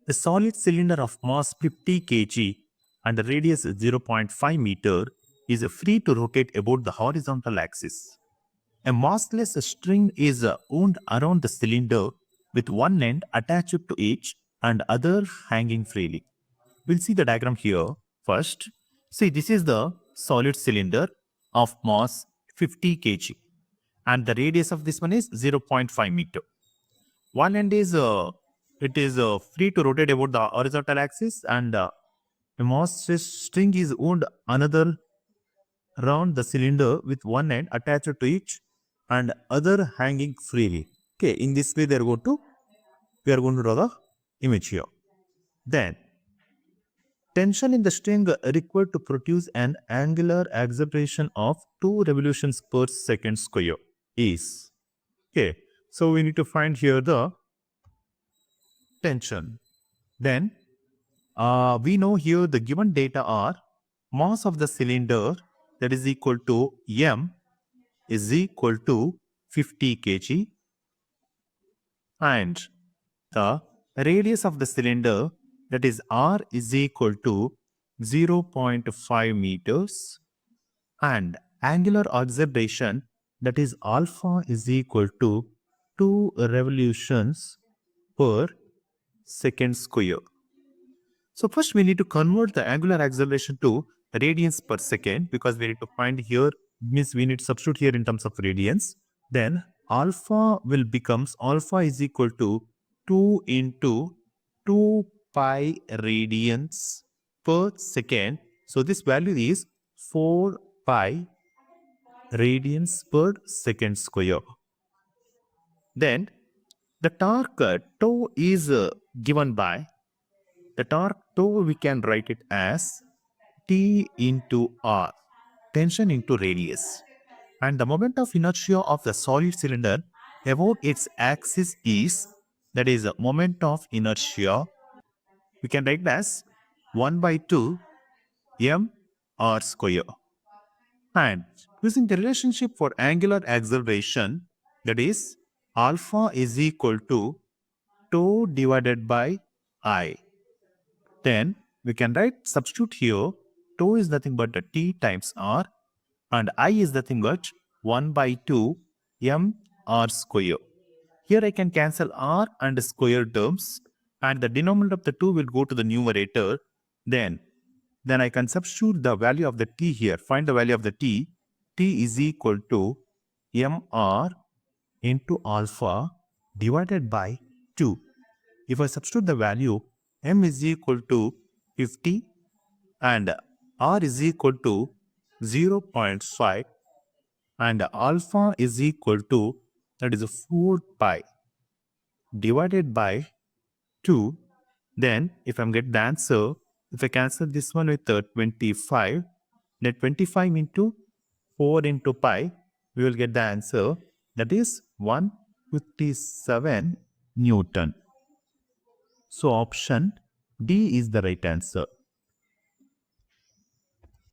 A solid cylinder of mass 50 kg and the radius 0.5 meter is free to rotate about the horizontal axis. A massless string is wound around the cylinder with one end attached to each and other hanging freely. We'll see the diagram here first. See, this is the solid cylinder of mass 50 kg and the radius of this one is 0.5 meter. One end is free to rotate about the horizontal axis and a massless string is wound another around the cylinder with one end attached to each and other hanging freely. Okay, in this way we are going to draw the image here. Then tension in the string required to produce an angular acceleration of 2 revolutions per second square is. Okay, so we need to find here the tension. Then we know here the given data are mass of the cylinder, that is equal to m is equal to 50 kg, and the radius of the cylinder, that is r, is equal to 0.5 meters, and angular acceleration, that is alpha, is equal to 2 revolutions per second square. So first we need to convert the angular acceleration to radians per second, because we need to find here, means we need to substitute here in terms of radians. Then alpha is equal to 2 into 2 pi radians per second. So this value is 4 pi radians per second square. Then the torque tau is given by the torque tau, we can write it as T into R, tension into radius. And the moment of inertia of the solid cylinder about its axis is, that is a moment of inertia, we can write it as 1 by 2 m r square. And using the relationship for angular acceleration, that is alpha is equal to tau divided by I. Then we can substitute here, tau is nothing but t times r and I is nothing but 1 by 2 m r square. Here I can cancel r and square terms and the denominator of the 2 will go to the numerator. Then I can substitute the value of the t here. Find the value of the t. T is equal to mr into alpha divided by 2. If I substitute the value, m is equal to 50 and r is equal to 0.5 and alpha is equal to, that is 4 pi divided by 2. Then if I get the answer, if I cancel this one with 25, then 25 into 4 into pi, we will get the answer, that is 157 Newton. So option D is the right answer.